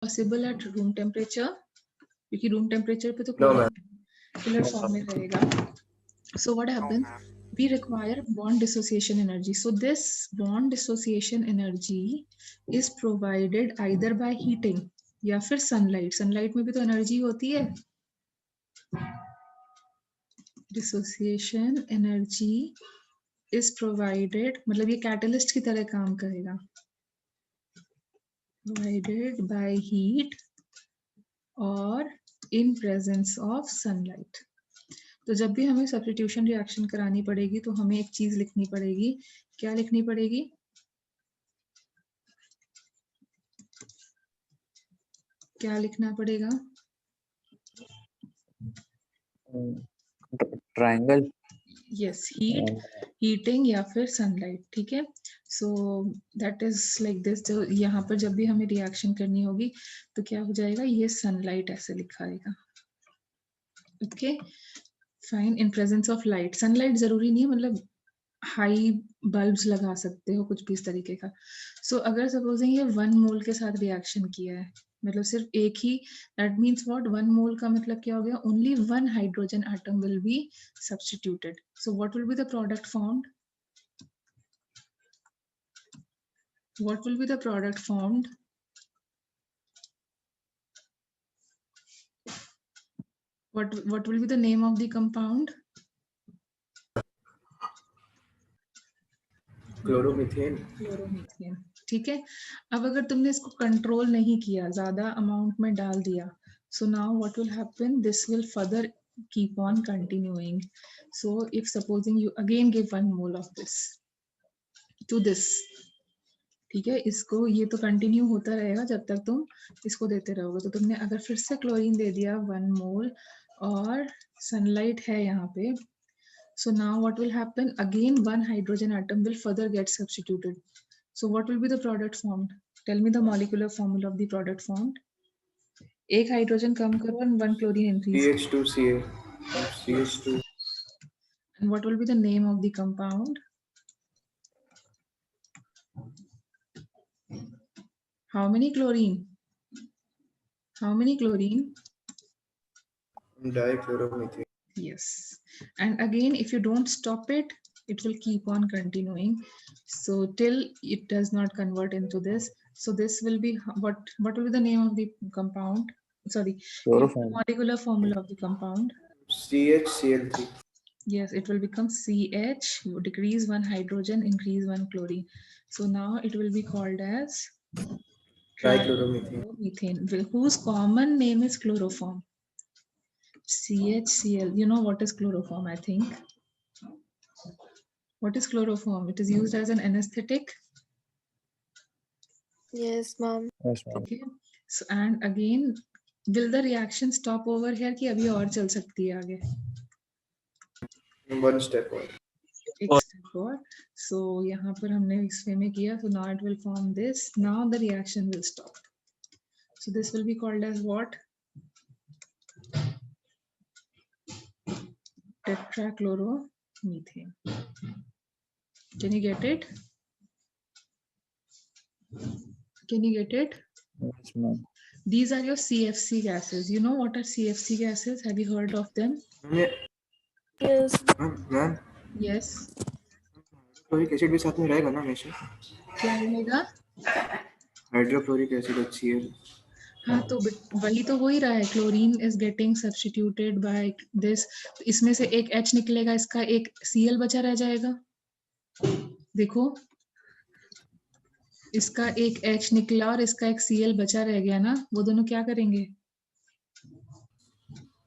Possible at room temperature, क्योंकि room temperature पे तो No, ma'am. क्लोरोफिल फॉर्म में रहेगा. So what happens? We require bond dissociation energy. So this bond dissociation energy is provided either by heating या फिर sunlight. Sunlight में भी तो energy होती है. Dissociation energy is provided, मतलब ये catalyst की तरह काम करेगा. Provided by heat or in presence of sunlight. तो जब भी हमें सब्स्टिट्यूशन रिएक्शन करानी पड़ेगी तो हमें एक चीज लिखनी पड़ेगी. क्या लिखनी पड़ेगी? क्या लिखना पड़ेगा? ट्रायंगल. यस, हीटिंग या फिर सनलाइट. ठीक है. So that is like this. जो यहाँ पर जब भी हमें रिएक्शन करनी होगी तो क्या हो जाएगा? ये सनलाइट ऐसे लिखा आएगा. Okay fine. In presence of light. Sunlight जरूरी नहीं है, मतलब हाई बल्ब्स लगा सकते हो, कुछ भी इस तरीके का. सो अगर सपोजिंग ये 1 मोल के साथ रिएक्शन किया है, मतलब सिर्फ एक ही, दैट मीन्स व्हाट? 1 मोल का मतलब क्या हो गया? Only 1 hydrogen atom will be substituted. So what will be the product formed? What will be the product formed? What will be the name of the compound? Chloromethane. Chloromethane. ठीक है. अब अगर तुमने इसको कंट्रोल नहीं किया, ज्यादा अमाउंट में डाल दिया, so now what will happen? This will further keep on continuing. So if supposing you again give 1 mole of this to this, ठीक है, इसको ये तो कंटिन्यू होता रहेगा जब तक तुम इसको देते रहोगे. तो तुमने अगर फिर से क्लोरीन दे दिया 1 मोल और सनलाइट है यहाँ पे, so now what will happen? Again 1 hydrogen atom will further get substituted. So what will be the product formed? Tell me the molecular formula of the product formed. एक हाइड्रोजन कम करो and 1 chlorine increase. CH2Cl. CH2. And what will be the name of the compound? How many chlorine? How many chlorine? Dichloromethane. Yes. And again, if you don't stop it, it will keep on continuing. So till it does not convert into this. So this will be what will be the name of the compound? Sorry, Chloroform. molecular formula of the compound. CHCl3. Yes, it will become CH, decrease 1 hydrogen, increase 1 chlorine. So now it will be called as Trichloromethane. whose common name is chloroform. CHCl. You know what is chloroform, I think. What is chloroform? It is used as an anesthetic. Yes, ma'am. Yes, ma'am. Okay. So, and again, will the reaction stop over here कि अभी और चल सकती है आगे? One step on. एक step और. So यहाँ पर हमने इस वे में किया. So now it will form this. Now the reaction will stop. So this will be called as what? Tetrachloromethane. Can you get it? Can you get it? Yes, ma'am. These are your CFC gases. You know what are CFC gases? Have you heard of them? Yes. Ma'am. Yes. Hydrochloric acid भी साथ में रहेगा ना हमेशा? क्या रहेगा? Hydrochloric acid HCl. हाँ, तो वही तो हो ही रहा है. Chlorine is getting substituted by this. तो इसमें से एक H निकलेगा, इसका एक Cl बचा रह जाएगा. देखो, इसका एक H निकला और इसका एक Cl बचा रह गया ना. वो दोनों क्या करेंगे?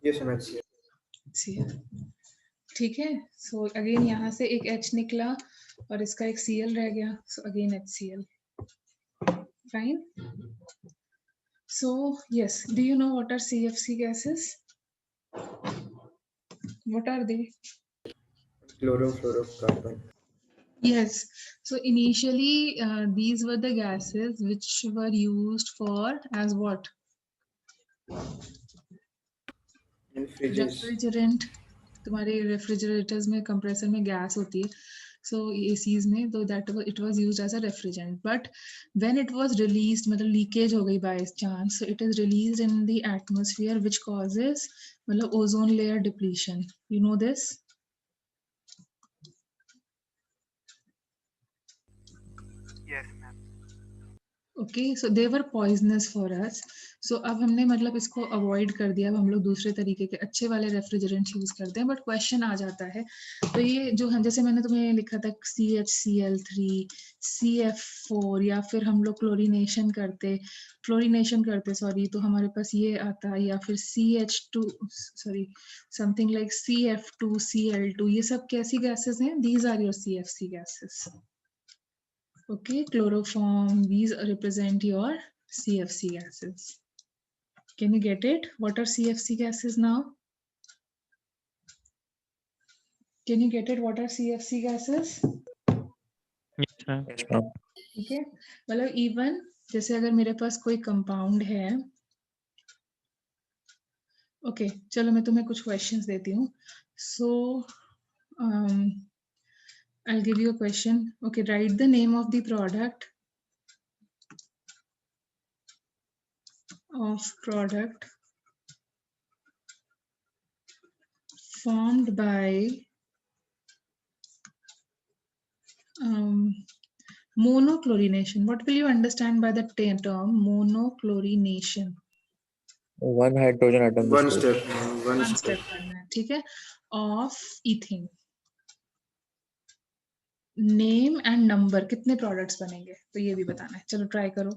ये समझ गया. Cl. ठीक है. सो अगेन यहाँ से एक H निकला और इसका एक Cl रह गया. So again HCl. Fine. So yes, do you know what are CFC gases? What are they? Chlorofluorocarbon. Yes. So initially these were the gases which were used for as what? In fridges. Refrigerant. तुम्हारे refrigerators में compressor में gas होती है. so ACs में तो that it was used as a refrigerant, but when it was released मतलब leakage हो गई by chance, so it is released in the atmosphere which causes मतलब ozone layer depletion. You know this? Yes, ma'am. Okay so they were poisonous for us. So अब हमने मतलब इसको avoid कर दिया. अब हम लोग दूसरे तरीके के अच्छे वाले रेफ्रिजरेंट यूज करते हैं. बट क्वेश्चन आ जाता है तो ये जो हम जैसे मैंने तुम्हें लिखा था CHCl3 CF4 या फिर हम लोग फ्लोरिनेशन करते सॉरी, तो हमारे पास ये आता है, या फिर CH2 sorry something like CF2 Cl2. ये सब कैसी गैसेस हैं? These are your CFC gases. Okay, chloroform, these represent your CFC gases. Can you get it? What are CFC gases now? Can you get it? What are CFC gases? Yes, ma'am. ठीक है, मतलब even जैसे अगर मेरे पास कोई compound है, okay चलो मैं तुम्हें कुछ क्वेश्चंस देती हूँ. सो I'll give you a question. Okay, write the name of the product formed by monochlorination. What will you understand by the term monochlorination? One hydrogen atom. One is step. One One step. step करना है, ठीक है. Of ethane. Name and number, कितने products बनेंगे तो ये भी बताना है. चलो ट्राई करो.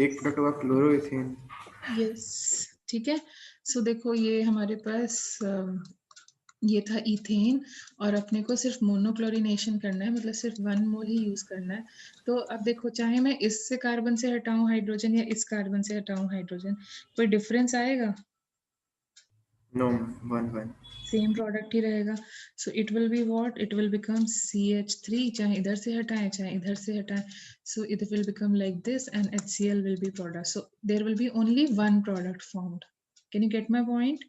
एक प्रोडक्ट होगा क्लोरोइथेन. यस, ठीक है. सो देखो ये हमारे पास ये था इथेन, और अपने को सिर्फ मोनोक्लोरिनेशन करना है, मतलब सिर्फ 1 मोल ही यूज करना है. तो अब देखो चाहे मैं इससे कार्बन से हटाऊं हाइड्रोजन या इस कार्बन से हटाऊं हाइड्रोजन, कोई डिफरेंस आएगा? No, one. सेम प्रोडक्ट ही रहेगा. So it will be what? It will become CH3, चाहे इधर से हटाएं चाहे इधर से हटाएं. So it will become like this and HCl will be product. So there will be only one product formed. Can you get my point?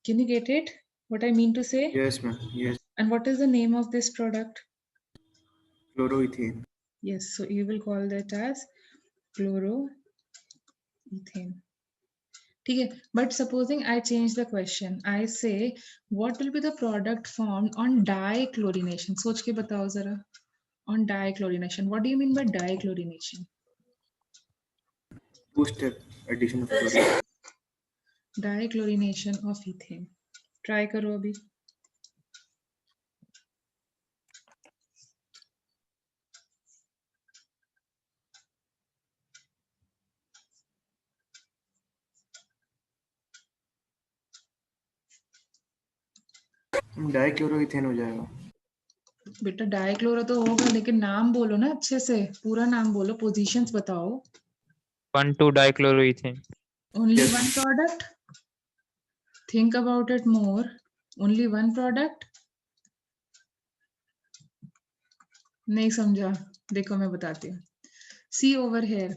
Can you get it? What I mean to say? Yes, ma'am. Yes. And what is the name of this product? Chloroethane. Yes, so you will call that as chloroethane. ठीक है, but supposing I change the question, I say what will be the product formed on dichlorination? सोच के बताओ जरा. On dichlorination, what do you mean by dichlorination? Two-step addition of chlorine. Dichlorination of ethane. Try करो अभी. Dichloroethane हो जाएगा. बेटा dichloro तो होगा, लेकिन नाम बोलो ना अच्छे से, पूरा नाम बोलो, पोजीशंस बताओ. 1,2-dichloroethane. Only Yes. one product? Think about it more. Only one product? नहीं समझा? देखो मैं बताती हूँ. See over here.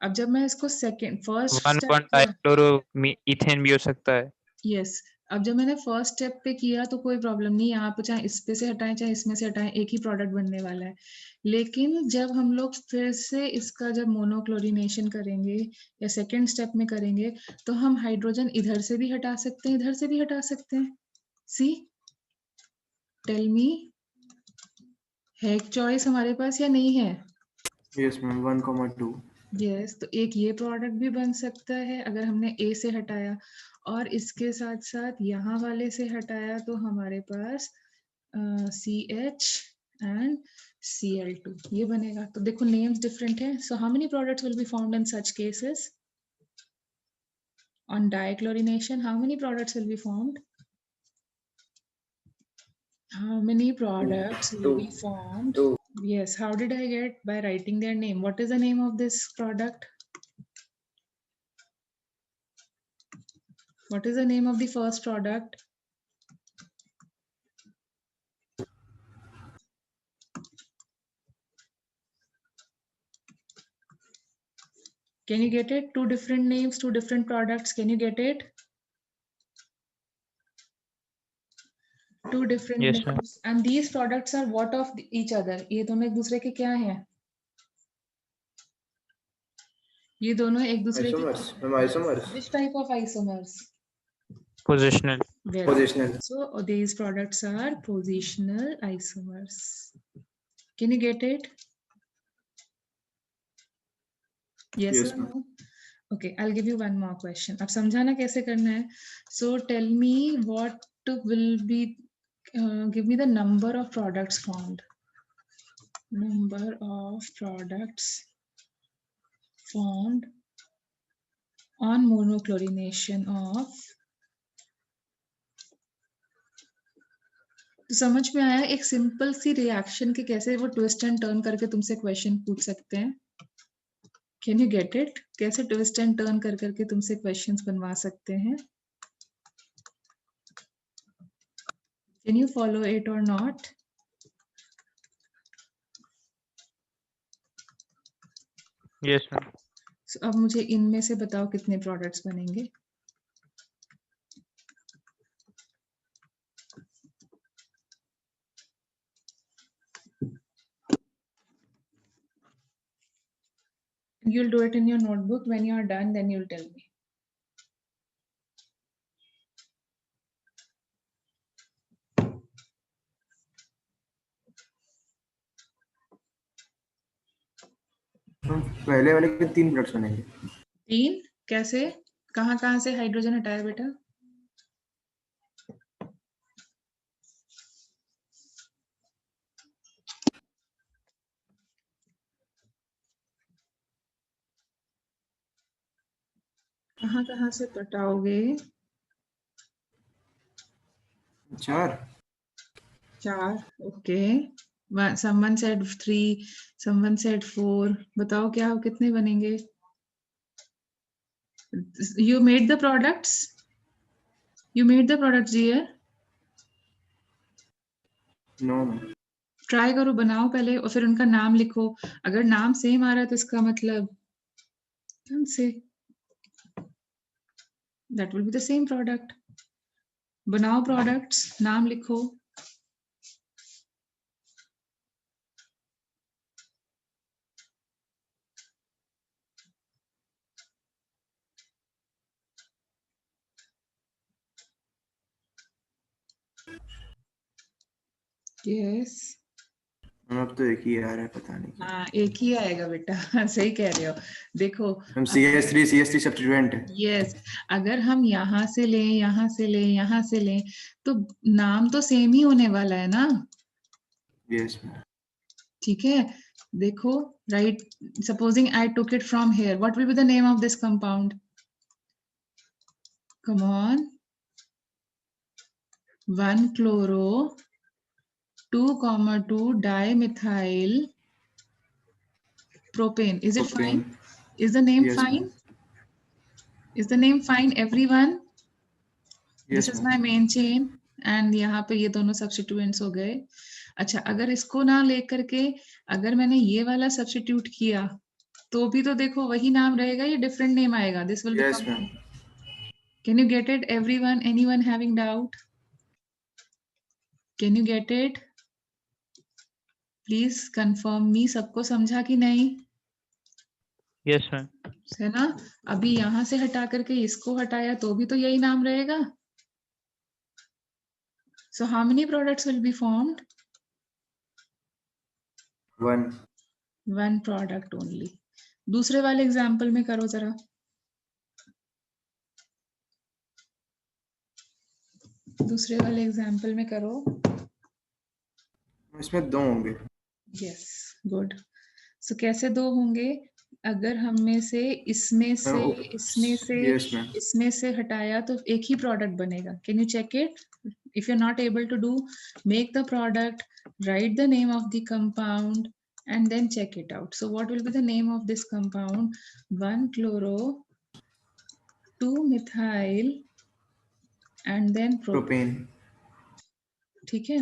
अब जब मैं इसको फर्स्ट 1,1-dichloroethane भी हो सकता है. यस, अब जब मैंने फर्स्ट स्टेप पे किया तो कोई प्रॉब्लम नहीं. यहाँ पे चाहे इस पे से हटाएं चाहे इसमें से हटाएं, एक ही प्रोडक्ट बनने वाला है. लेकिन जब हम लोग फिर से इसका जब मोनोक्लोरिनेशन करेंगे या सेकेंड स्टेप में करेंगे, तो हम हाइड्रोजन इधर से भी हटा सकते हैं, इधर से भी हटा सकते हैं. सी टेल मी, है एक चॉइस हमारे पास या नहीं है? Yes, ma'am. 1,2. यस, तो एक ये प्रोडक्ट भी बन सकता है अगर हमने ए से हटाया, और इसके साथ साथ यहाँ वाले से हटाया तो हमारे पास CH and Cl2 ये बनेगा। तो देखो names different है, so how many products will be formed in such cases? On dichlorination, how many products will be formed? How many products will be formed? Yes, how did I get? By writing their name. What is the name of this product? What is the name of the first product? Can you get it? Two different names, two different products. Can you get it? Two different Yes, ma'am. names. And these products are what of each other? ये दोनों एक दूसरे के क्या हैं? ये दोनों एक दूसरे के Isomers. Ma'am, isomers. Which type of isomers? Positional. Very Positional. good. So these products are positional isomers. Can you get it? Yes, Yes, or ma'am. no? Okay, I'll give you one more question. अब समझाना कैसे करना है? So tell me what will be, give me the number of products formed. Number of products formed on monochlorination of. तो समझ में आया एक सिंपल सी रिएक्शन के कैसे वो ट्विस्ट एंड टर्न करके तुमसे क्वेश्चन पूछ सकते हैं? Can you get it? कैसे ट्विस्ट एंड टर्न कर करके तुमसे क्वेश्चंस बनवा सकते हैं? कैन यू फॉलो इट और नॉट? Yes, ma'am. So, अब मुझे इनमें से बताओ कितने प्रोडक्ट्स बनेंगे? You'll do it in your notebook. When you are done, then you'll tell me. Ma'am, पहले वाले के 3 products बनेंगे. 3 कैसे? कहाँ से हाइड्रोजन हटाया बेटा? कहाँ से हटाओगे? 4. 4. Okay. Someone said 3, someone said 4. बताओ क्या कितने बनेंगे? You made the products? You made the products, dear? No, ma'am. Try करो, बनाओ पहले और फिर उनका नाम लिखो। अगर नाम सेम आ रहा है तो इसका मतलब से that will be the same product. बनाओ products, नाम लिखो। Yes. अब तो एक ही आ रहा है, पता नहीं क्या. हाँ, एक ही आएगा बेटा। सही कह रहे हो। देखो हम CH3 सब्स्टिट्यूएंट है. यस, अगर हम यहाँ से लें, यहाँ से लें, यहाँ से लें, तो नाम तो सेम ही होने वाला है ना? Yes, ma'am. ठीक है, देखो, right, supposing I took it from here, what will be the name of this compound? Come on, 1-chloro 2,2 dimethyl propane. Is it fine? Is the name Yes, fine? ma'am. Is the name fine, everyone? Yes, This is ma'am. my main chain and यहाँ पे ये दोनों substituents हो गए। अच्छा, अगर इसको ना लेकर के अगर मैंने ये वाला सब्स्टिट्यूट किया तो भी तो देखो वही नाम रहेगा, ये डिफरेंट नेम आएगा। This will Yes, become, ma'am. Can you get it everyone? Anyone having doubt? Can you get it? Please confirm me, सबको समझा कि नहीं? Yes, ma'am. है ना? अभी यहाँ से हटा करके इसको हटाया तो भी तो यही नाम रहेगा। So how many products will be formed? 1. One product only. दूसरे वाले एग्जाम्पल में करो जरा। दूसरे वाले एग्जाम्पल में करो। इसमें 2 होंगे। Yes, good. सो कैसे 2 होंगे? अगर हम में से इसमें से यस मैम। इसमें से हटाया तो एक ही प्रोडक्ट बनेगा। Can you check it? If you are not able to do, make the product, write the name of the compound and then check it out. So what will be the name of this compound? 1-chloro, 2-methyl and then propane. Propane. ठीक है।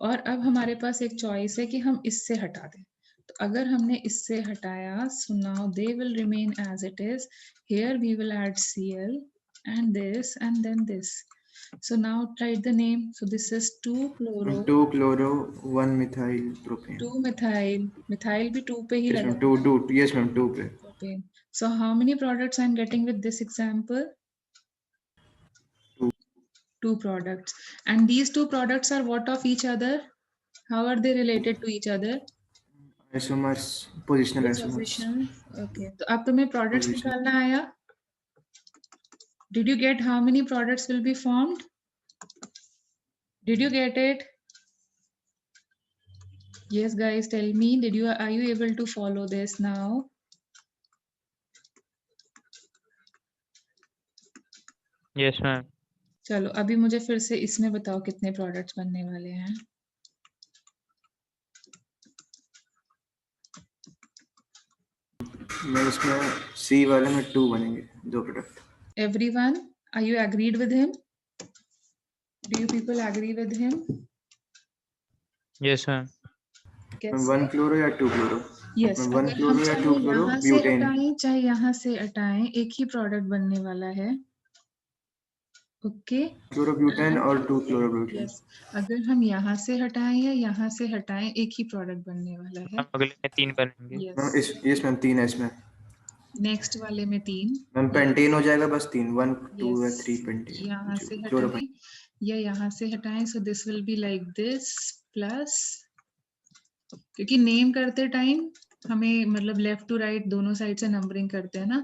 और अब हमारे पास एक choice है कि हम इससे हटा दें। तो अगर हमने इससे हटाया, so now they will remain as it is. Here we will add Cl and then this. So now write the name. So this is 2-chloro, 2 chloro 1 methyl propane. 2-methyl. Methyl भी 2 पे ही यस लगा ma'am 2 yes ma'am 2 पे। propane. So how many products I'm getting with this example? 2 2 products. And these 2 products are what of each other? How are they related to each other? Isomers, positional isomers. Position. Okay. तो अब तुम्हें products Position. निकालना आया? Did you get how many products will be formed? Did you get it? Yes, guys, tell me. Are you able to follow this now? Yes, ma'am. चलो अभी मुझे फिर से इसमें बताओ कितने प्रोडक्ट्स बनने वाले हैं। मैं इसमें सी वाले में 2 बनेंगे, 2 product. Everyone, are you agreed with him? Do you people agree with him? Yes, ma'am. कैसे? 1 क्लोरो या 2 क्लोरो? यस, 1 अगर हम क्लोरो या 2 चाहे क्लोरो यहाँ से ब्यूटेन। हटाएं चाहे यहाँ से हटाएं, एक ही प्रोडक्ट बनने वाला है। ओके। क्लोरो ब्यूटेन और 2 क्लोरो ब्यूटेन। यस, अगर हम यहाँ से हटाएं या यहाँ से हटाएं, एक ही प्रोडक्ट बनने वाला है। मैम अगले में 3 बनेंगे। यस, यस मैम 3 है इसमें। नेक्स्ट वाले में 3। मैम पेंटेन हो जाएगा बस 3, 1 2 या 3 पेंटेन। यहाँ से क्लोरो हटाएं या यहाँ से हटाएं, so this will be like this plus, क्योंकि नेम करते टाइम हमें मतलब लेफ्ट टू राइट दोनों साइड से नंबरिंग करते हैं ना,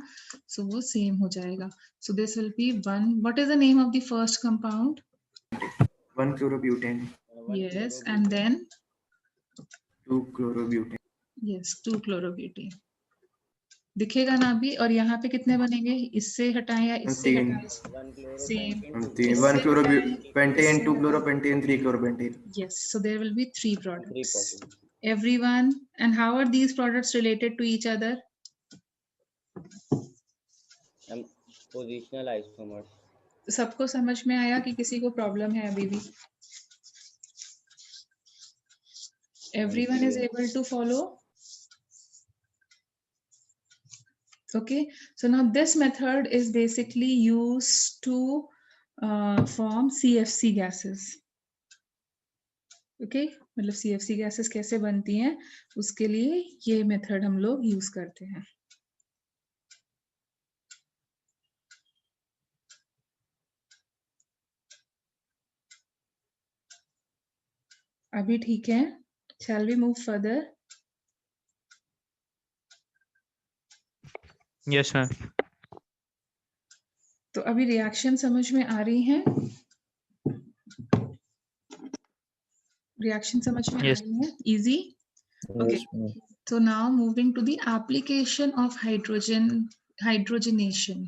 सो वो सेम हो जाएगा। So this will be 1। What is the name of the first compound? 1 chloro butane. Yes, and then 2 chloro butane. Yes, 2-chlorobutane दिखेगा ना अभी। और यहाँ पे कितने बनेंगे? इससे हटाएं या इससे 3 हटाएं? Same. 1 chloro pentane, 2 chloro pentane, 3 chloro pentane. Yes, so there will be 3 products. Everyone, and how are these products related to each other? Positional isomers. सबको समझ में आया कि किसी को प्रॉब्लम है अभी भी? Everyone is able to follow? Okay, so now this method is basically used to form CFC gases. Okay, मतलब CFC gases कैसे बनती हैं, उसके लिए ये मेथड हम लोग यूज करते हैं। अभी ठीक है? Shall we move further? Yes, ma'am. तो अभी रिएक्शन समझ में आ रही है? रिएक्शन समझ में Yes. आ रही है? Easy? Okay. Yes, ma'am. So now moving to the application of hydrogenation.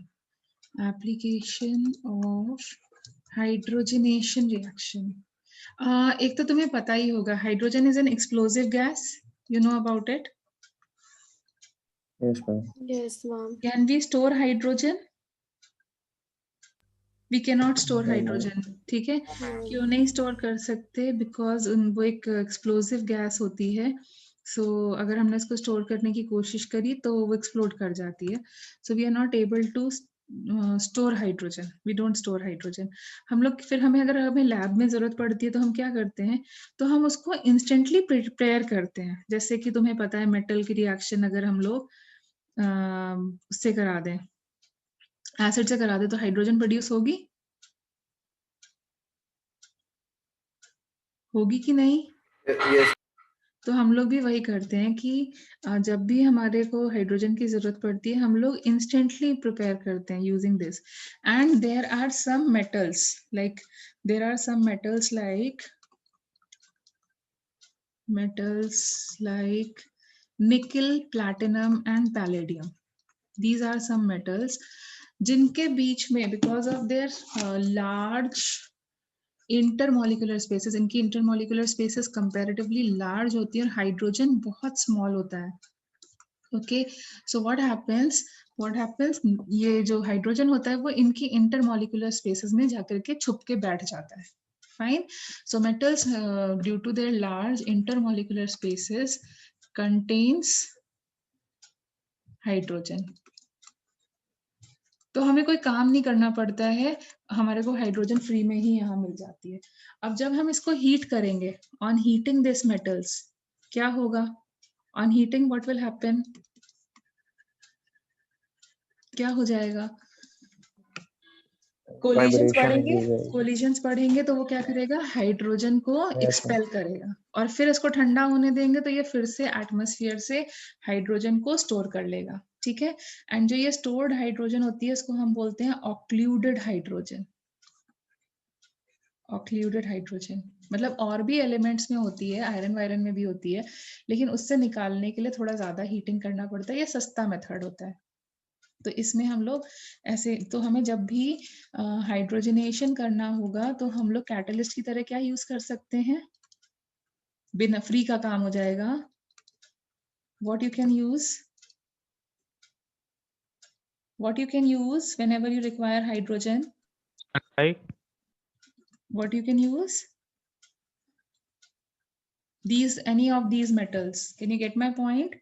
Application of hydrogenation reaction. एक तो तुम्हें पता ही होगा, hydrogen is an explosive gas. You know about it? Yes, ma'am. Yes, ma'am. Can we store hydrogen? We cannot store No, ma'am. hydrogen. ठीक है? क्यों नहीं store कर सकते? बिकॉज वो एक एक्सप्लोसिव गैस होती है। सो अगर हमने इसको स्टोर करने की कोशिश करी तो वो एक्सप्लोड कर जाती है। So we are not able to store hydrogen. We don't store hydrogen. हम लोग फिर अगर हमें लैब में जरूरत पड़ती है तो हम क्या करते हैं, तो हम उसको इंस्टेंटली प्रिपेयर करते हैं। जैसे कि तुम्हें पता है मेटल की रिएक्शन अगर हम लोग उससे करा दें, एसिड से करा दे, तो हाइड्रोजन प्रोड्यूस होगी कि नहीं? यस तो हम लोग भी वही करते हैं कि जब भी हमारे को हाइड्रोजन की जरूरत पड़ती है हम लोग इंस्टेंटली प्रिपेयर करते हैं using this. And there are some metals like metals like nickel, platinum and palladium. These are some metals जिनके बीच में because of their large intermolecular spaces, इनकी intermolecular spaces comparatively large होती है और हाइड्रोजन बहुत small होता है. Okay, so what happens, ये जो हाइड्रोजन होता है वो इनकी इंटरमोलिकुलर स्पेसेस में जाकर के छुप के बैठ जाता है. Fine. So metals due to their large intermolecular spaces contains hydrogen. तो हमें कोई काम नहीं करना पड़ता है, हमारे को हाइड्रोजन फ्री में ही यहाँ मिल जाती है. अब जब हम इसको हीट करेंगे, ऑन हीटिंग दिस मेटल्स क्या होगा? On heating what will happen? क्या हो जाएगा? कोलिजन्स Vibration पढ़ेंगे, increase जाएगी. कोलिजन्स पढ़ेंगे तो वो क्या करेगा? हाइड्रोजन को Yes, ma'am. एक्सपेल करेगा और फिर इसको ठंडा होने देंगे तो ये फिर से एटमॉस्फेयर से हाइड्रोजन को स्टोर कर लेगा. ठीक है. एंड जो ये स्टोर्ड हाइड्रोजन होती है इसको हम बोलते हैं ऑक्लूडेड हाइड्रोजन. ऑक्लूडेड हाइड्रोजन मतलब और भी एलिमेंट्स में होती है, आयरन वायरन में भी होती है, लेकिन उससे निकालने के लिए थोड़ा ज्यादा हीटिंग करना पड़ता है. ये सस्ता मेथड होता है. तो इसमें हम लोग ऐसे, तो हमें जब भी हाइड्रोजनेशन करना होगा तो हम लोग कैटलिस्ट की तरह क्या यूज कर सकते हैं? बिना फ्री का काम हो जाएगा. What you can use, what you can use whenever you require hydrogen, Right? what you can use? These, any of these metals. Can you get my point?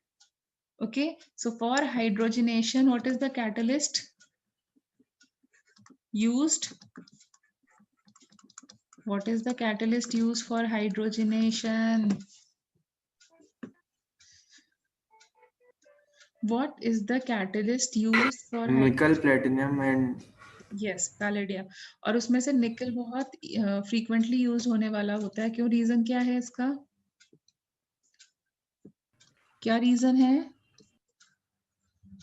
Okay, so for hydrogenation, what is the catalyst used? What is the catalyst used for hydrogenation? What is the catalyst used for nickel, platinum and yes, palladium. और उसमें से निकल बहुत frequently use होने वाला होता है. क्यों? रीजन क्या है इसका? क्या रीजन है?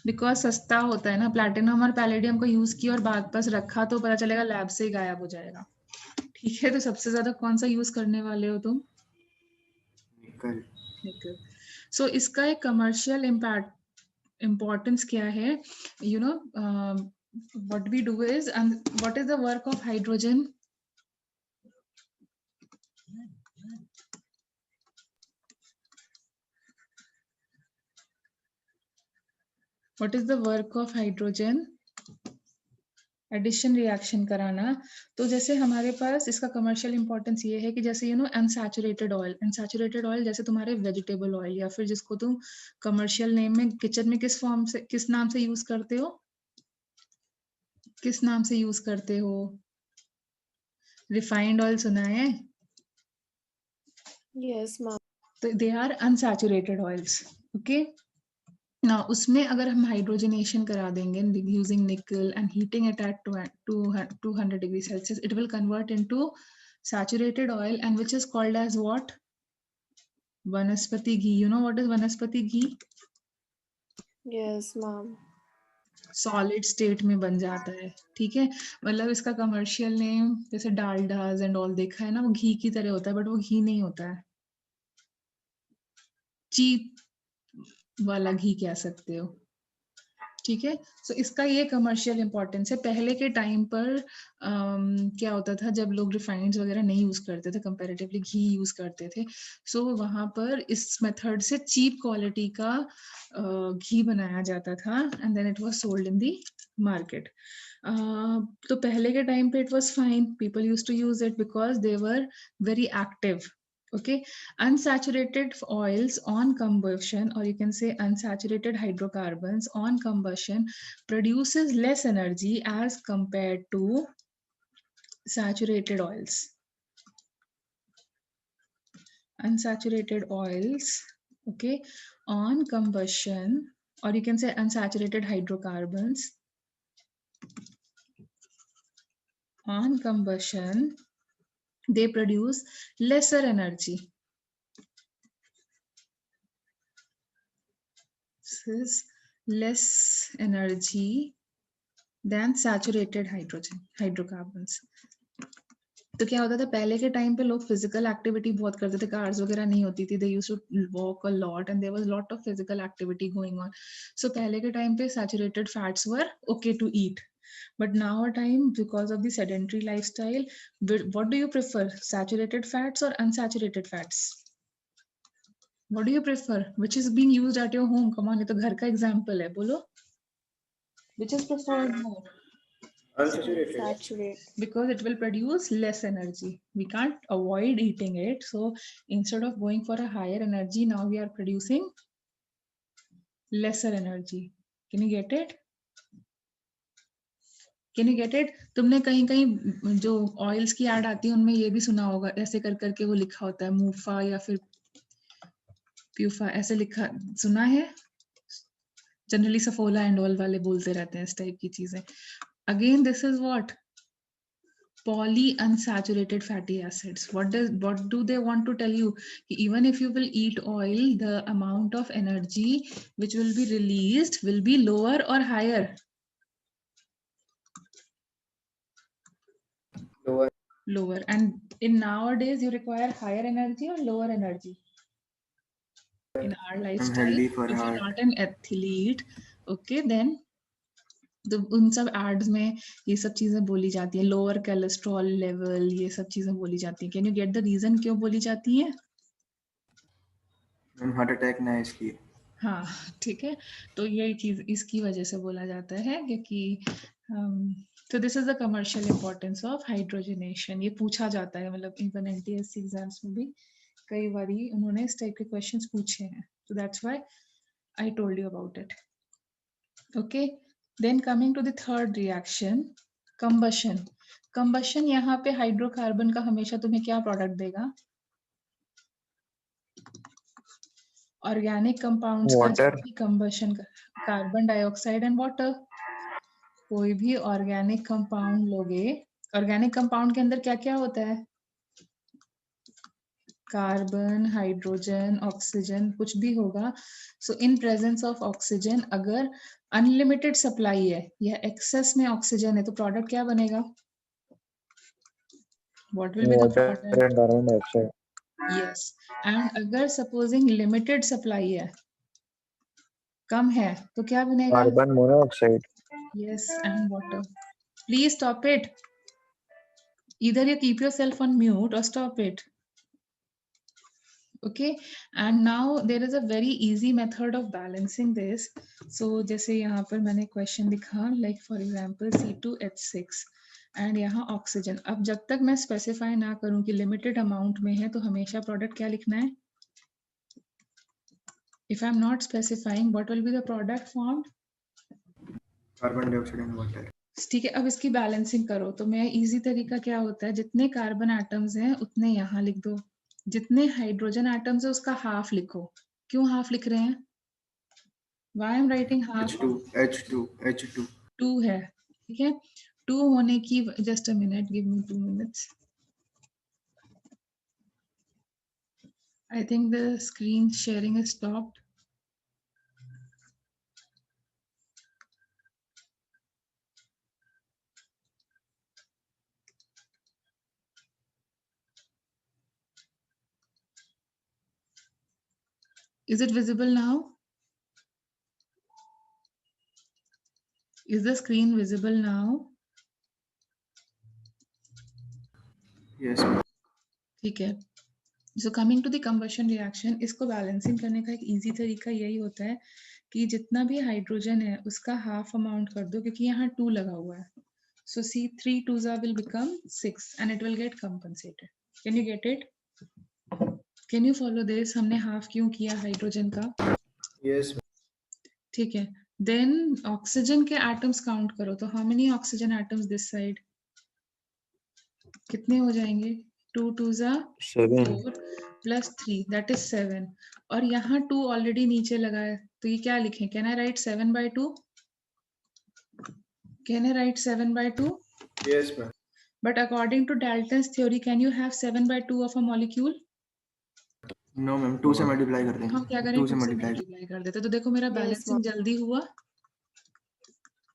बिकॉज सस्ता होता है ना. प्लैटिनम और पैलेडियम को यूज किया और बाद पास रखा तो पता चलेगा लैब से ही गायब हो जाएगा. ठीक है. तो सबसे ज्यादा कौन सा यूज करने वाले हो तुम? nickel. निकल. सो इसका एक कमर्शियल इम्पोर्टेंस क्या है? You know what we do is, and what is the work of hydrogen? What is the work of hydrogen? Addition reaction कराना. तो जैसे हमारे पास इसका कमर्शियल इंपॉर्टेंस ये है कि जैसे you know unsaturated oil, unsaturated oil जैसे तुम्हारे वेजिटेबल ऑयल या फिर जिसको तुम कमर्शियल नेम में किचन में किस फॉर्म से, किस नाम से यूज करते हो? किस नाम से यूज करते हो? रिफाइंड ऑयल सुना है? Yes, ma'am. तो they are unsaturated oils. Okay ना, उसमें अगर हम हाइड्रोजनेशन करा देंगे using nickel and heating it at 200 degree celsius, it will convert into saturated oil and which is called as what? वनस्पति घी. You know what is वनस्पति घी? Yes, ma'am. Solid state में बन जाता है. ठीक है. मतलब इसका कमर्शियल नेम जैसे डालडास एंड ऑल देखा है ना, वो घी की तरह होता है बट वो घी नहीं होता है. चीप वाला घी कह सकते हो. ठीक है. सो इसका ये कमर्शियल इंपॉर्टेंस है. पहले के टाइम पर क्या होता था, जब लोग रिफाइंड वगैरह नहीं यूज करते थे, कंपैरेटिवली घी यूज करते थे. सो वहां पर इस मेथड से चीप क्वालिटी का घी बनाया जाता था and then it was sold in the market. तो पहले के टाइम पे it was fine, people used to use it because they were very active. Okay, unsaturated oils on combustion, or you can say unsaturated hydrocarbons on combustion, produces less energy as compared to saturated oils. Unsaturated oils, okay, on combustion, or you can say unsaturated hydrocarbons on combustion, they produce lesser energy. This is less energy than saturated hydrocarbons. तो क्या होता था पहले के time पे लोग physical activity बहुत करते थे, कार्स वगैरह नहीं होती थी, they used to walk a lot and there was lot of physical activity going on. So पहले के टाइम पे saturated fats were okay to eat, but now a time because of the sedentary lifestyle, what do you prefer, saturated fats or unsaturated fats? What do you prefer, which is being used at your home? Come on, ये तो घर का example है, बोलो. Which is preferred more? Unsaturated. Saturate. Because it will produce less energy. We can't avoid eating it. So instead of going for a higher energy, now we are producing lesser energy. Can you get it? Can you get it? तुमने कहीं कहीं जो oils की add आती है उनमें ये भी सुना होगा, ऐसे कर करके वो लिखा होता है मूफा या फिर प्यूफा, ऐसे लिखा सुना है. जनरली सफोला एंड ऑल वाले बोलते रहते हैं इस टाइप की चीजें. Again this is what, polyunsaturated fatty acids. What do they want to tell you? Even if you will eat oil, the amount of energy which will be released will be lower or higher? Lower. Lower. And in nowadays you require higher energy or lower energy? In our lifestyle, healthy for if you're heart. not an athlete, okay, then तो उन सब ads में ये सब चीजें बोली जाती है, लोअर कोलेस्ट्रॉल लेवल, ये सब चीजें बोली जाती है. Can you get the reason क्यों बोली जाती है? हार्ट अटैक ना इसलिए. हाँ ठीक है, तो यही चीज इसकी वजह से बोला जाता है क्योंकि तो this is the commercial importance of hydrogenation. ये पूछा जाता है, मतलब इवन एनटीएससी एग्जाम्स में भी कई बार उन्होंने इस टाइप के क्वेश्चंस पूछे हैं. तो that's why I told you about it. Okay, then coming to the third reaction, combustion. Combustion यहाँ पे हाइड्रोकार्बन का हमेशा तुम्हें क्या प्रोडक्ट देगा? ऑर्गेनिक कंपाउंड्स का Water. जो भी कंबशन का, कार्बन डाइऑक्साइड एंड वाटर. कोई भी ऑर्गेनिक कंपाउंड लोगे, ऑर्गेनिक कंपाउंड के अंदर क्या क्या होता है? कार्बन, हाइड्रोजन, ऑक्सीजन, कुछ भी होगा. सो इन प्रेजेंस ऑफ ऑक्सीजन, अगर अनलिमिटेड सप्लाई है या एक्सेस में ऑक्सीजन है, तो प्रोडक्ट क्या बनेगा? What will be the Water product? and carbon dioxide. Yes. And अगर सपोजिंग लिमिटेड सप्लाई है, कम है, तो क्या बनेगा? Carbon monoxide. Yes, and water. Please stop it. Either you keep yourself on mute or stop it. Okay, and now there is a very easy method of balancing this. So जैसे यहाँ पर मैंने question लिखा, like for example C2H6 and यहाँ oxygen. अब जब तक मैं स्पेसिफाई ना करूँ कि लिमिटेड अमाउंट में है, तो हमेशा प्रोडक्ट क्या लिखना है? If I'm not specifying, what will be the product formed? Carbon dioxide and water. ठीक है, अब इसकी बैलेंसिंग करो. तो मैं इजी तरीका क्या होता है, जितने कार्बन एटम्स हैं उतने यहाँ लिख दो, जितने हाइड्रोजन एटम्स है उसका हाफ लिखो. क्यों हाफ लिख रहे हैं? Why I'm writing half? H2. 2 है, ठीक है. 2 होने की, just a minute, give me 2 minutes. I think the screen sharing is stopped. Is it visible now? Is the screen visible now? Yes. ठीक है. So coming to the combustion reaction, इसको balancing करने का एक इजी तरीका यही होता है कि जितना भी हाइड्रोजन है उसका हाफ अमाउंट कर दो, क्योंकि यहाँ 2 लगा हुआ है. So C3 2s will become 6 and it will get compensated. Can you get it? Can you follow this? हमने हाफ क्यों किया हाइड्रोजन का? Yes. ठीक है. Then ऑक्सीजन के एटम्स काउंट करो. तो how many oxygen atoms this side? कितने हो जाएंगे? 2 2s 7. 4 plus 3 that is 7. और यहाँ 2 ऑलरेडी नीचे लगा है, तो ये क्या लिखें? Can I write 7/2? Can I write 7/2? Yes, ma'am. But according to Dalton's theory, can you have 7/2 of a molecule? No, ma'am. 2 से मल्टीप्लाई कर देंगे. हम क्या करें? 2 से 2 से मल्टीप्लाई. मल्टीप्लाई कर देते. तो देखो मेरा Yes, बैलेंसिंग जल्दी हुआ,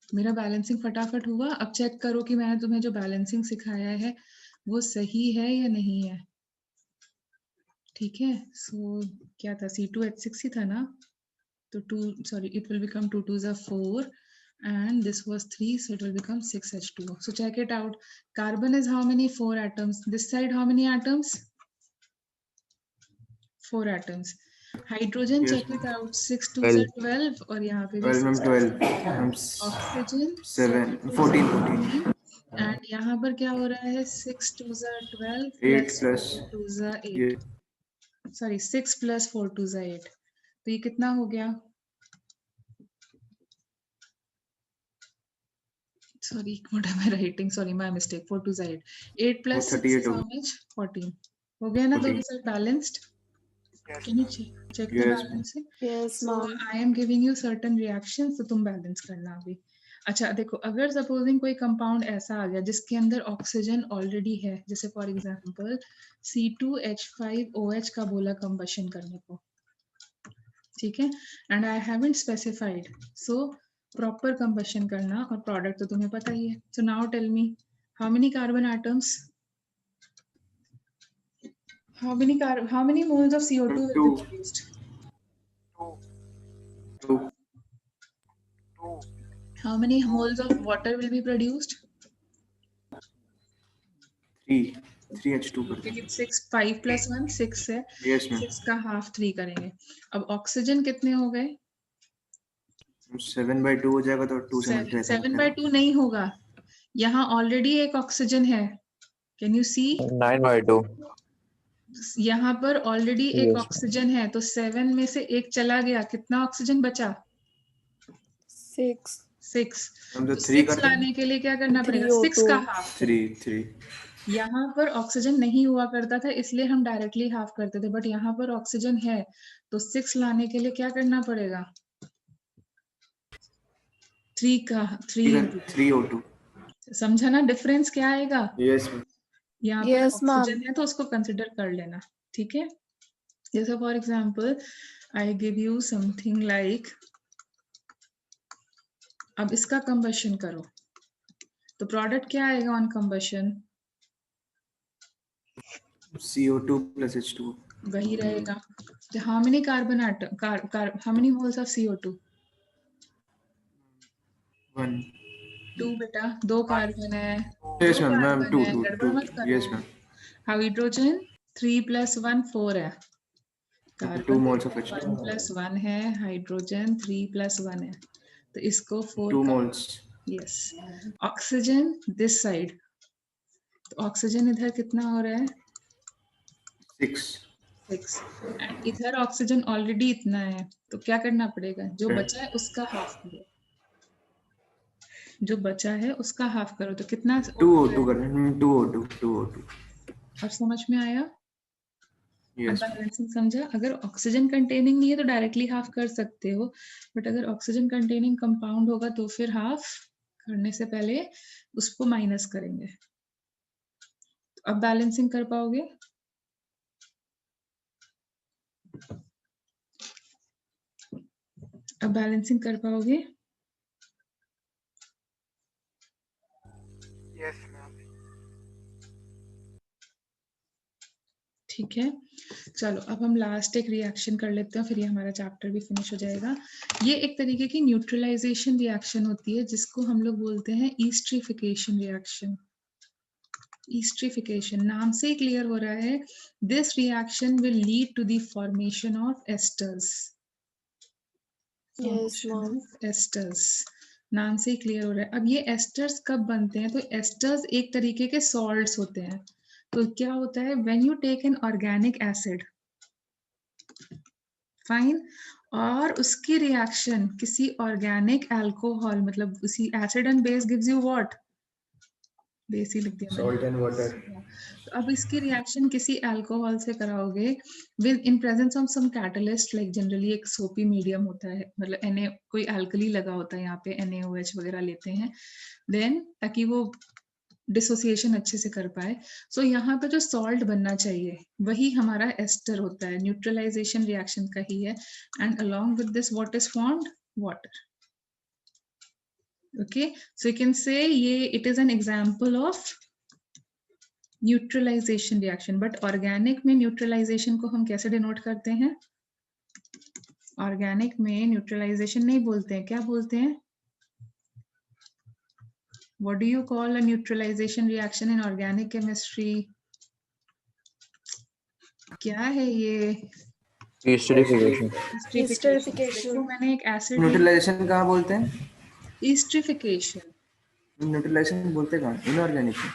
मेरा बैलेंसिंग फटाफट हुआ. अब चेक करो कि मैंने तुम्हें जो बैलेंसिंग सिखाया है वो सही है या नहीं है? ठीक है, सो क्या था, C2H6 ही था ना, तो 2, sorry, it will become 2 2s are 4 and this was 3, so it will become 6H2O. So check it out. Carbon is how many? 4 atoms. This side how many atoms? 4 atoms. Hydrogen, Yes, check it out. 6 2s are 12 और यहाँ पे भी 12 ma'am 6 12 ma'am Oxygen 7 14 and यहाँ पर क्या हो रहा है? 6 2s are 12 8 plus plus 4 2s are 8. ये Sorry, 6 plus 4 2s are 8. तो ये कितना हो गया? Sorry, what am I writing? Sorry, my mistake. 4 2s are 8. 8 plus 6 is 38 how much? 14. हो गया ना? 14. दो के साथ balanced. Can you check the Yes, balancing? Yes, So ma'am. I am giving you certain reactions, तो तुम बैलेंस करना अभी. अच्छा देखो, अगर सपोजिंग कोई कंपाउंड ऐसा आ गया जिसके अंदर ऑक्सीजन ऑलरेडी है, जैसे फॉर एग्जांपल C2H5OH का बोला कंबशन करने को, ठीक है, and I haven't specified, so proper combustion करना, और प्रोडक्ट तो तुम्हें पता ही है. So now tell me, how many carbon atoms, how many moles of CO2 will be Two. produced? 2 How many moles of water will be produced? 3H2 कर क्योंकि 6 5 plus 1 6 है, यस मैम 6 का हाफ 3 करेंगे. अब ऑक्सीजन कितने हो गए? 7/2 हो जाएगा तो 2 से मल्टीप्लाई 7/2 नहीं होगा, यहाँ ऑलरेडी एक ऑक्सीजन है. Can you see? 9/2. यहाँ पर ऑलरेडी एक Yes. ऑक्सीजन है, तो 7 में से एक चला गया, कितना ऑक्सीजन बचा? 6. 6. हम तो तो 3 6 करते हैं लाने के लिए क्या करना पड़ेगा? 3 6 का हाफ. 3 यहाँ पर ऑक्सीजन नहीं हुआ करता था, इसलिए हम डायरेक्टली हाफ करते थे, बट यहाँ पर ऑक्सीजन है, तो 6 लाने के लिए क्या करना पड़ेगा? 3 3O2 समझा ना डिफरेंस क्या आएगा? यस मैम यहाँ पर Yes, ma'am. ऑक्सीजन है तो उसको कंसिडर कर लेना, ठीक है. जैसे for example I give you something like, अब इसका कंबशन करो, तो प्रोडक्ट क्या आएगा on combustion? CO2 plus H2 वही रहेगा. तो how many carbon atom, how many moles of CO2? 1 2 बेटा, 2 कार्बन है. यस मैम मैम 2 गड़बड़ मत 2 करो. यस मैम हाइड्रोजन 3 plus 1 4 है. 2 carbon moles of H2 1 plus 1 है, हाइड्रोजन 3 plus 1 है, तो इसको 4 2 moles yes. Oxygen this side, तो ऑक्सीजन इधर कितना हो रहा है? 6 6. एंड इधर ऑक्सीजन ऑलरेडी इतना है, तो क्या करना पड़ेगा? जो बचा है उसका हाफ करो, जो बचा है उसका हाफ करो, तो कितना? 2O2 करना है 2O2 और समझ में आया? यस बैलेंसिंग समझा? अगर ऑक्सीजन कंटेनिंग नहीं है तो डायरेक्टली हाफ कर सकते हो, बट अगर ऑक्सीजन कंटेनिंग कंपाउंड होगा तो फिर हाफ करने से पहले उसको माइनस करेंगे. तो अब बैलेंसिंग कर पाओगे? अब बैलेंसिंग कर पाओगे? यस मैम ठीक है, चलो अब हम लास्ट एक रिएक्शन कर लेते हैं, फिर ये हमारा चैप्टर भी फिनिश हो जाएगा. ये एक तरीके की न्यूट्रलाइजेशन रिएक्शन होती है, जिसको हम लोग बोलते हैं ईस्ट्रिफिकेशन रिएक्शन. ईस्ट्रिफिकेशन नाम से ही क्लियर हो रहा है, this reaction will lead to the formation of esters. Yes, ma'am. Esters नाम से ही क्लियर हो रहा है. अब ये एस्टर्स कब बनते हैं? तो एस्टर्स एक तरीके के सॉल्ट्स होते हैं. तो क्या होता है, when you take an organic acid, fine, और उसकी रिएक्शन किसी ऑर्गेनिक अल्कोहल, मतलब उसी acid and base gives you what? Base ही लिख दिया मैंने. सॉल्ट एंड वाटर तो अब इसकी रिएक्शन किसी अल्कोहल से कराओगे with in presence of some catalyst, like generally एक सोपी मीडियम होता है, मतलब Na, कोई अल्कली लगा होता है यहाँ पे, NaOH वगैरह लेते हैं, देन ताकि वो डिसोसिएशन अच्छे से कर पाए. सो यहाँ पे जो सॉल्ट बनना चाहिए वही हमारा एस्टर होता है, न्यूट्रलाइजेशन रिएक्शन का ही है. And along with this what is formed? Water. Okay, so you can say ये it is an example of neutralisation reaction, but organic में न्यूट्रलाइजेशन को हम कैसे डिनोट करते हैं? ऑर्गेनिक में न्यूट्रलाइजेशन नहीं बोलते हैं, क्या बोलते हैं? What do you call a neutralization reaction in organic chemistry? क्या है ये? Esterification. Esterification. देखो मैंने एक एसिड न्यूट्रलाइजेशन कहाँ बोलते हैं? एस्टरिफिकेशन। न्यूट्रलाइजेशन बोलते कहाँ? इनऑर्गेनिक में।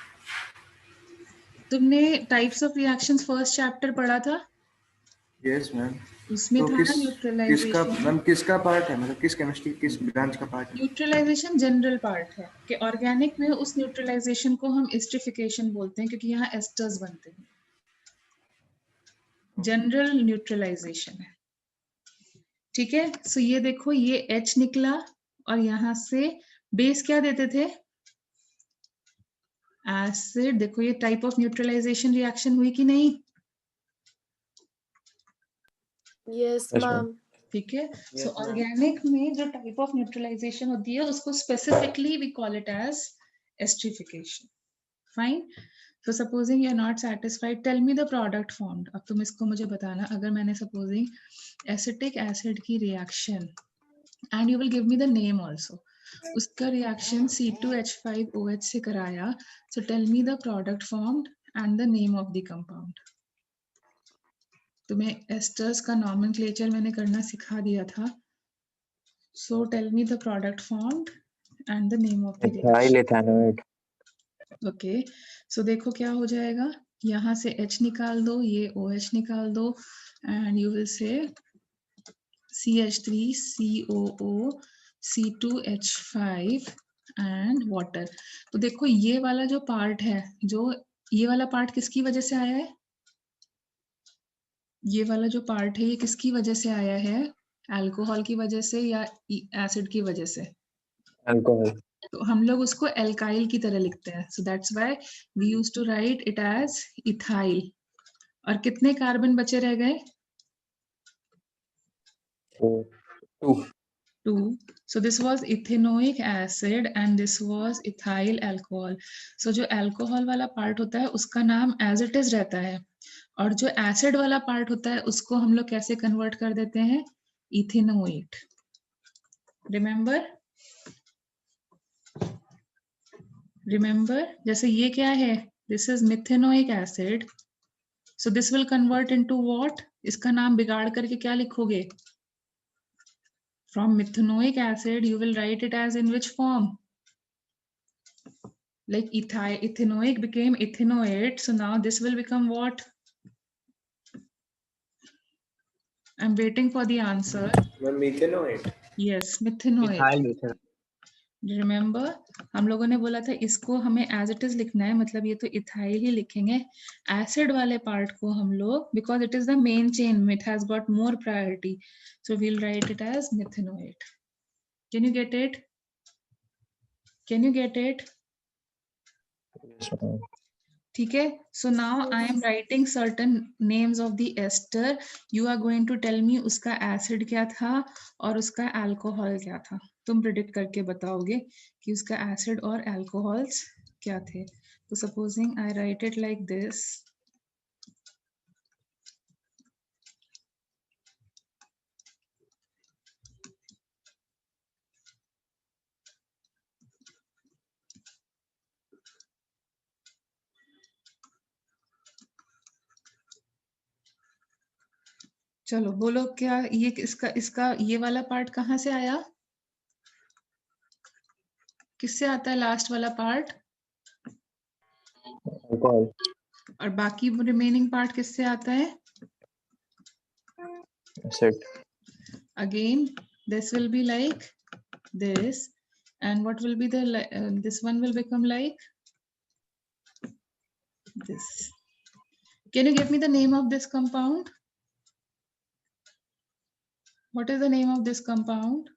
तुमने types of reactions first chapter पढ़ा था, यस मैम। उसमें तो था ना न्यूट्रलाइजेशन। मैम किसका पार्ट है, मतलब किस केमिस्ट्री किस ब्रांच का पार्ट है? न्यूट्रलाइजेशन जनरल पार्ट है कि ऑर्गेनिक में उस न्यूट्रलाइजेशन को हम एस्टरिफिकेशन बोलते हैं क्योंकि यहाँ एस्टर्स बनते हैं। जनरल न्यूट्रलाइजेशन है, ठीक है। सो ये देखो ये H निकला और यहाँ से बेस क्या देते थे? एसिड। देखो ये टाइप ऑफ न्यूट्रलाइजेशन रिएक्शन हुई कि नहीं? Yes, Yes, ma'am. ठीक है। Yes, सो ma'am. ऑर्गेनिक में जो टाइप ऑफ न्यूट्रलाइजेशन होती है उसको specifically we call it as esterification. Fine. So supposing you're not satisfied, tell me the product formed. अब तुम इसको मुझे बताना, अगर मैंने supposing acetic acid की reaction and you will give me the name also. उसका reaction C2H5OH से कराया. So tell me the product formed and the name of the compound. तुम्हें esters का nomenclature मैंने करना सिखा दिया था. So tell me the product formed and the name of the reaction. Ethyl ethanoate. Okay so देखो क्या हो जाएगा, यहाँ से H निकाल दो, ये OH निकाल दो and you will say CH3COO C2H5 and water. तो देखो ये वाला जो पार्ट है, जो ये वाला पार्ट किसकी वजह से आया है? ये वाला जो पार्ट है ये किसकी वजह से आया है? अल्कोहल की वजह से या एसिड की वजह से? Alcohol. तो हम लोग उसको एल्काइल की तरह लिखते हैं, so that's why we used to write it as ethyl. और कितने कार्बन बचे रह गए? 2. 2. So this was ethanoic acid and this was ethyl alcohol. So जो अल्कोहल वाला पार्ट होता है उसका नाम एज इट इज रहता है और जो एसिड वाला पार्ट होता है उसको हम लोग कैसे कन्वर्ट कर देते हैं? इथेनोएट। रिमेंबर जैसे ये क्या है? This is methanoic acid, so this will convert into what? इसका नाम बिगाड़ करके क्या लिखोगे? From methanoic acid, you will write it as in which form? Like ethanoic became ethanoate, so now this will become what? I'm waiting for the answer. Methanoate. Yes, methanoate. Remember, हम लोगों ने बोला था इसको हमें as it is लिखना है, मतलब ये तो इथाइल ही लिखेंगे. एसिड वाले पार्ट को हम लोग, because it is the main chain, it has got more priority, so we'll write it as methanoate. Can you get it? Can you get it? Yes, ma'am. ठीक है. So now I am writing certain names of the ester. You are going to tell me उसका acid क्या था और उसका alcohol क्या था. तुम predict करके बताओगे कि उसका acid और alcohols क्या थे. So supposing I write it like this. चलो बोलो क्या ये इसका ये वाला पार्ट कहाँ से आया? किससे आता है लास्ट वाला पार्ट? Alcohol. और बाकी रिमेनिंग पार्ट किससे आता है? Acid. Again this will be like this, and what will be the this one will become like this. Can you give me the name of this compound? What is the name of this compound?